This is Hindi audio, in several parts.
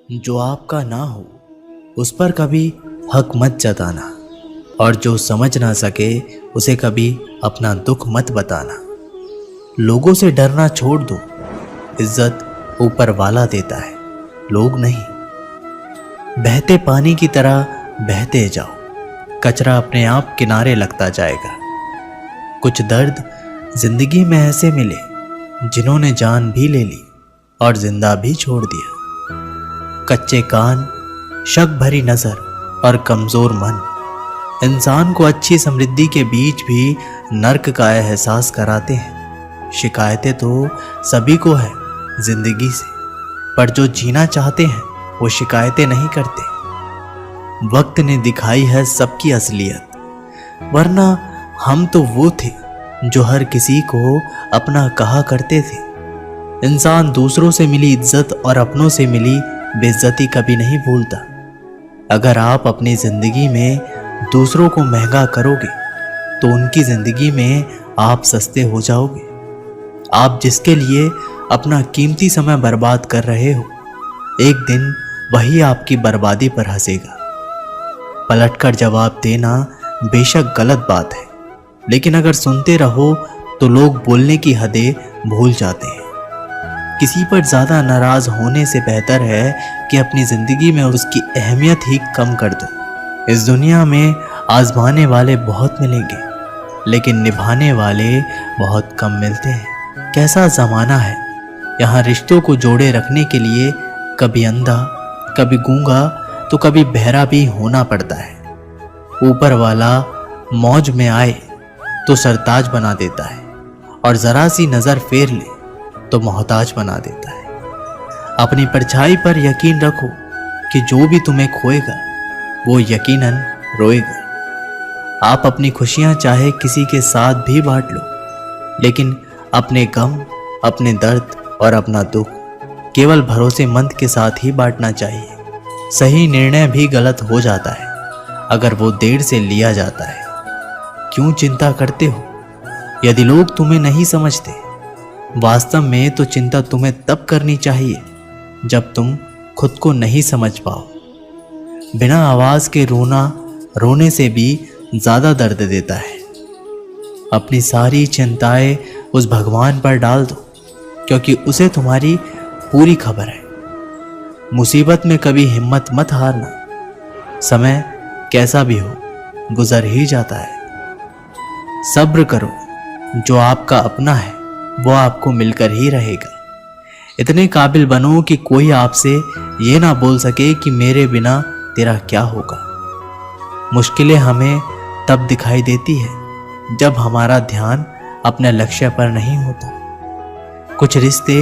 जो आपका ना हो उस पर कभी हक मत जताना, और जो समझ ना सके उसे कभी अपना दुख मत बताना। लोगों से डरना छोड़ दो, इज्जत ऊपर वाला देता है, लोग नहीं। बहते पानी की तरह बहते जाओ, कचरा अपने आप किनारे लगता जाएगा। कुछ दर्द जिंदगी में ऐसे मिले जिन्होंने जान भी ले ली और जिंदा भी छोड़ दिया। कच्चे कान, शक भरी नजर और कमजोर मन इंसान को अच्छी समृद्धि के बीच भी नर्क का एहसास कराते हैं। शिकायतें तो सभी को है जिंदगी से, पर जो जीना चाहते हैं वो शिकायतें नहीं करते। वक्त ने दिखाई है सबकी असलियत, वरना हम तो वो थे जो हर किसी को अपना कहा करते थे। इंसान दूसरों से मिली इज्जत और अपनों से मिली बेइज्जती कभी नहीं भूलता। अगर आप अपनी जिंदगी में दूसरों को महंगा करोगे तो उनकी जिंदगी में आप सस्ते हो जाओगे। आप जिसके लिए अपना कीमती समय बर्बाद कर रहे हो, एक दिन वही आपकी बर्बादी पर हंसेगा। पलटकर जवाब देना बेशक गलत बात है, लेकिन अगर सुनते रहो तो लोग बोलने की हदें भूल जाते हैं। किसी पर ज्यादा नाराज होने से बेहतर है कि अपनी जिंदगी में उसकी अहमियत ही कम कर दो। इस दुनिया में आजमाने वाले बहुत मिलेंगे, लेकिन निभाने वाले बहुत कम मिलते हैं। कैसा जमाना है, यहाँ रिश्तों को जोड़े रखने के लिए कभी अंधा, कभी गूंगा तो कभी बहरा भी होना पड़ता है। ऊपर वाला मौज में आए तो सरताज बना देता है, और जरा सी नजर फेर ले तो मोहताज बना देता है। अपनी परछाई पर यकीन रखो कि जो भी तुम्हें खोएगा वो यकीनन रोएगा। आप अपनी खुशियां चाहे किसी के साथ भी बांट लो, लेकिन अपने गम, अपने दर्द और अपना दुख केवल भरोसेमंद के साथ ही बांटना चाहिए। सही निर्णय भी गलत हो जाता है अगर वो देर से लिया जाता है। क्यों चिंता करते हो यदि लोग तुम्हें नहीं समझते? वास्तव में तो चिंता तुम्हें तब करनी चाहिए जब तुम खुद को नहीं समझ पाओ। बिना आवाज के रोना रोने से भी ज्यादा दर्द देता है। अपनी सारी चिंताएं उस भगवान पर डाल दो, क्योंकि उसे तुम्हारी पूरी खबर है। मुसीबत में कभी हिम्मत मत हारना। समय कैसा भी हो गुजर ही जाता है। सब्र करो, जो आपका अपना है वो आपको मिलकर ही रहेगा। इतने काबिल बनो कि कोई आपसे ये ना बोल सके कि मेरे बिना तेरा क्या होगा। मुश्किलें हमें तब दिखाई देती है जब हमारा ध्यान अपने लक्ष्य पर नहीं होता। कुछ रिश्ते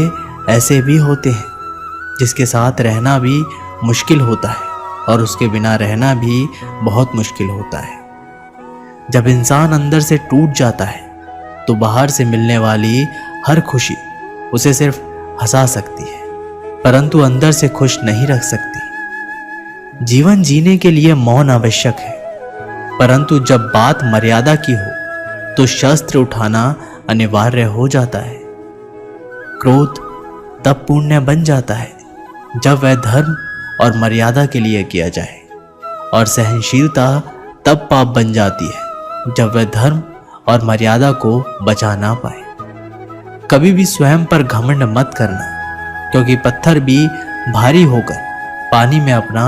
ऐसे भी होते हैं जिसके साथ रहना भी मुश्किल होता है, और उसके बिना रहना भी बहुत मुश्किल होता है। जब इंसान अंदर से टूट जाता है तो बाहर से मिलने वाली हर खुशी उसे सिर्फ हंसा सकती है, परंतु अंदर से खुश नहीं रख सकती। जीवन जीने के लिए मौन आवश्यक है, परंतु जब बात मर्यादा की हो तो शस्त्र उठाना अनिवार्य हो जाता है। क्रोध तब पुण्य बन जाता है जब वह धर्म और मर्यादा के लिए किया जाए, और सहनशीलता तब पाप बन जाती है जब वह धर्म और मर्यादा को बचा ना पाए। कभी भी स्वयं पर घमंड मत करना, क्योंकि पत्थर भी भारी होकर पानी में अपना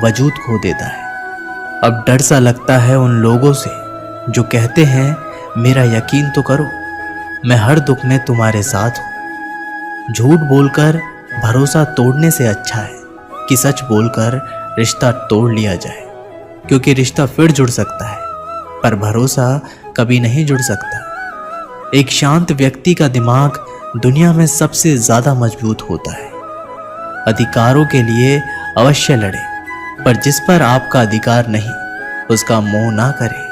वजूद खो देता है। अब डर सा लगता है उन लोगों से जो कहते हैं मेरा यकीन तो करो, मैं हर दुख में तुम्हारे साथ हूं। झूठ बोलकर भरोसा तोड़ने से अच्छा है कि सच बोलकर रिश्ता तोड़ लिया जाए, क्योंकि रिश्ता फिर जुड़ सकता है पर भरोसा कभी नहीं जुड़ सकता। एक शांत व्यक्ति का दिमाग दुनिया में सबसे ज्यादा मजबूत होता है। अधिकारों के लिए अवश्य लड़े, पर जिस पर आपका अधिकार नहीं उसका मोह ना करें।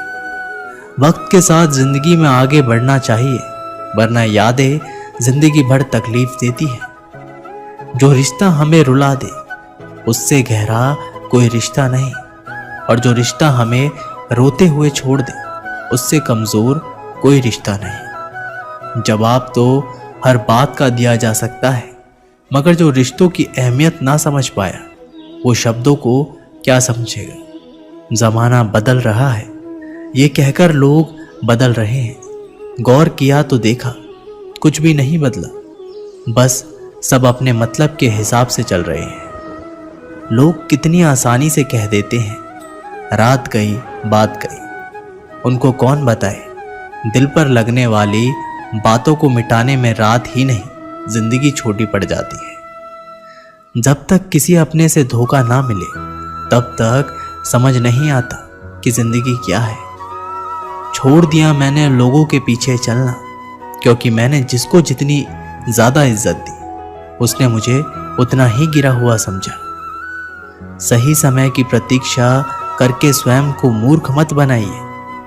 वक्त के साथ जिंदगी में आगे बढ़ना चाहिए, वरना यादें जिंदगी भर तकलीफ देती है। जो रिश्ता हमें रुला दे उससे गहरा कोई रिश्ता नहीं, और जो रिश्ता हमें रोते हुए छोड़ दे उससे कमजोर कोई रिश्ता नहीं। जवाब तो हर बात का दिया जा सकता है, मगर जो रिश्तों की अहमियत ना समझ पाया वो शब्दों को क्या समझेगा। जमाना बदल रहा है ये कहकर लोग बदल रहे हैं। गौर किया तो देखा कुछ भी नहीं बदला, बस सब अपने मतलब के हिसाब से चल रहे हैं। लोग कितनी आसानी से कह देते हैं रात गई बात गई। उनको कौन बताए दिल पर लगने वाली बातों को मिटाने में रात ही नहीं जिंदगी छोटी पड़ जाती है। जब तक किसी अपने से धोखा ना मिले तब तक समझ नहीं आता कि जिंदगी क्या है। छोड़ दिया मैंने लोगों के पीछे चलना, क्योंकि मैंने जिसको जितनी ज्यादा इज्जत दी उसने मुझे उतना ही गिरा हुआ समझा। सही समय की प्रतीक्षा करके स्वयं को मूर्ख मत बनाइए,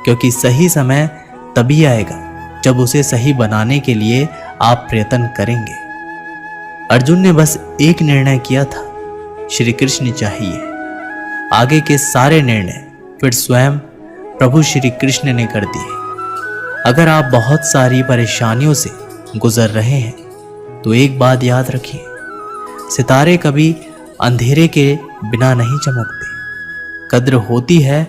क्योंकि सही समय तभी आएगा जब उसे सही बनाने के लिए आप प्रयत्न करेंगे। अर्जुन ने बस एक निर्णय किया था, श्री कृष्ण चाहिए। आगे के सारे निर्णय फिर स्वयं प्रभु श्री कृष्ण ने कर दिए। अगर आप बहुत सारी परेशानियों से गुजर रहे हैं तो एक बात याद रखिए, सितारे कभी अंधेरे के बिना नहीं चमकते। कद्र होती है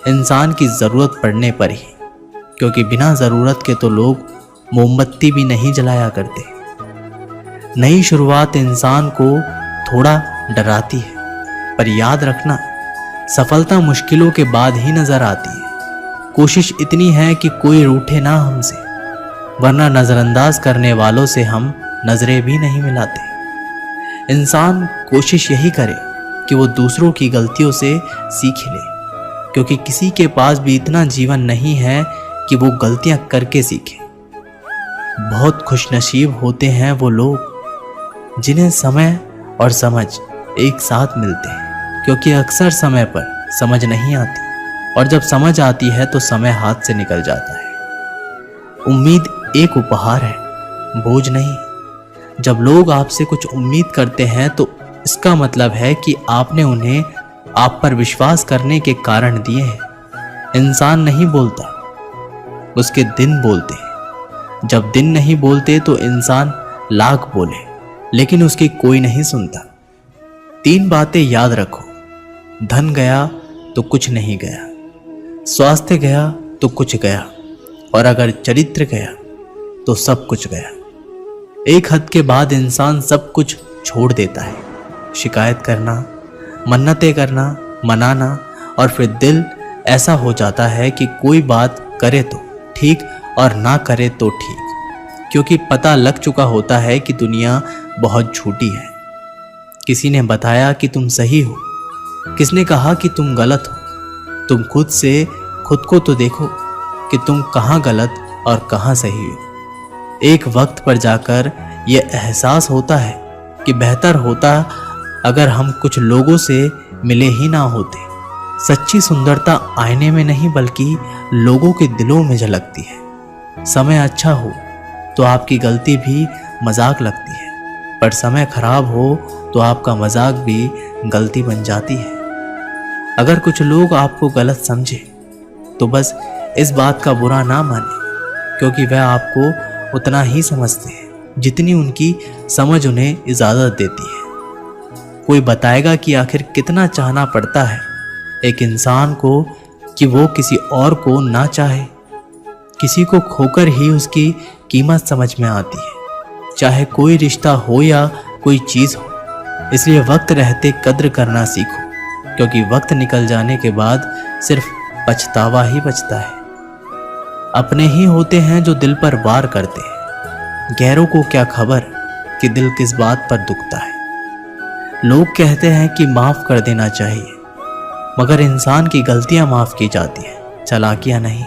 इंसान की जरूरत पड़ने पर ही, क्योंकि बिना जरूरत के तो लोग मोमबत्ती भी नहीं जलाया करते। नई शुरुआत इंसान को थोड़ा डराती है, पर याद रखना सफलता मुश्किलों के बाद ही नजर आती है। कोशिश इतनी है कि कोई रूठे ना हमसे, वरना नजरअंदाज करने वालों से हम नजरें भी नहीं मिलाते। इंसान कोशिश यही करे कि वो दूसरों की गलतियों से सीख ले, क्योंकि किसी के पास भी इतना जीवन नहीं है कि वो गलतियां करके सीखे। बहुत खुशनसीब होते हैं वो लोग जिन्हें समय और समझ एक साथ मिलते हैं, क्योंकि अक्सर समय पर समझ नहीं आती और जब समझ आती है तो समय हाथ से निकल जाता है। उम्मीद एक उपहार है, बोझ नहीं। जब लोग आपसे कुछ उम्मीद करते हैं तो इसका मतलब है कि आपने उन्हें आप पर विश्वास करने के कारण दिए हैं। इंसान नहीं बोलता, उसके दिन बोलते हैं। जब दिन नहीं बोलते तो इंसान लाख बोले, लेकिन उसकी कोई नहीं सुनता। 3 बातें याद रखो, धन गया तो कुछ नहीं गया, स्वास्थ्य गया तो कुछ गया, और अगर चरित्र गया तो सब कुछ गया। एक हद के बाद इंसान सब कुछ छोड़ देता है। शिकायत करना, मन्नतें करना, मनाना, और फिर दिल ऐसा हो जाता है कि कोई बात करे तो ठीक और ना करे तो ठीक, क्योंकि पता लग चुका होता है कि दुनिया बहुत झूठी है। किसी ने बताया कि तुम सही हो, किसने कहा कि तुम गलत हो। तुम खुद से खुद को तो देखो कि तुम कहाँ गलत और कहाँ सही हो। एक वक्त पर जाकर यह एहसास होता है कि बेहतर होता अगर हम कुछ लोगों से मिले ही ना होते। सच्ची सुंदरता आईने में नहीं बल्कि लोगों के दिलों में झलकती है। समय अच्छा हो तो आपकी गलती भी मजाक लगती है, पर समय खराब हो तो आपका मजाक भी गलती बन जाती है। अगर कुछ लोग आपको गलत समझे तो बस इस बात का बुरा ना माने, क्योंकि वह आपको उतना ही समझते हैं जितनी उनकी समझ उन्हें इजाज़त देती है। कोई बताएगा कि आखिर कितना चाहना पड़ता है एक इंसान को कि वो किसी और को ना चाहे। किसी को खोकर ही उसकी कीमत समझ में आती है, चाहे कोई रिश्ता हो या कोई चीज़ हो। इसलिए वक्त रहते कद्र करना सीखो, क्योंकि वक्त निकल जाने के बाद सिर्फ पछतावा ही बचता है। अपने ही होते हैं जो दिल पर वार करते हैं, गैरों को क्या खबर कि दिल किस बात पर दुखता है। लोग कहते हैं कि माफ़ कर देना चाहिए, मगर इंसान की गलतियां माफ़ की जाती हैं, चालाकियां नहीं।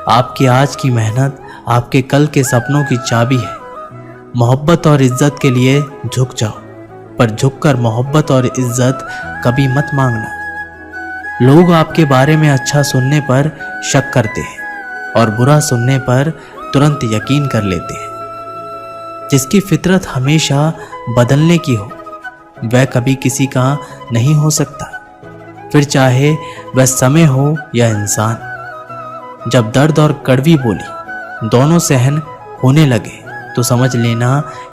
आपकी आज की मेहनत आपके कल के सपनों की चाबी है। मोहब्बत और इज्जत के लिए झुक जाओ, पर झुककर मोहब्बत और इज्जत कभी मत मांगना। लोग आपके बारे में अच्छा सुनने पर शक करते हैं और बुरा सुनने पर तुरंत यकीन कर लेते हैं। जिसकी फितरत हमेशा बदलने की हो वह कभी किसी का नहीं हो सकता, फिर चाहे वह समय हो या इंसान। जब दर्द और कड़वी बोली दोनों सहन होने लगे तो समझ लेना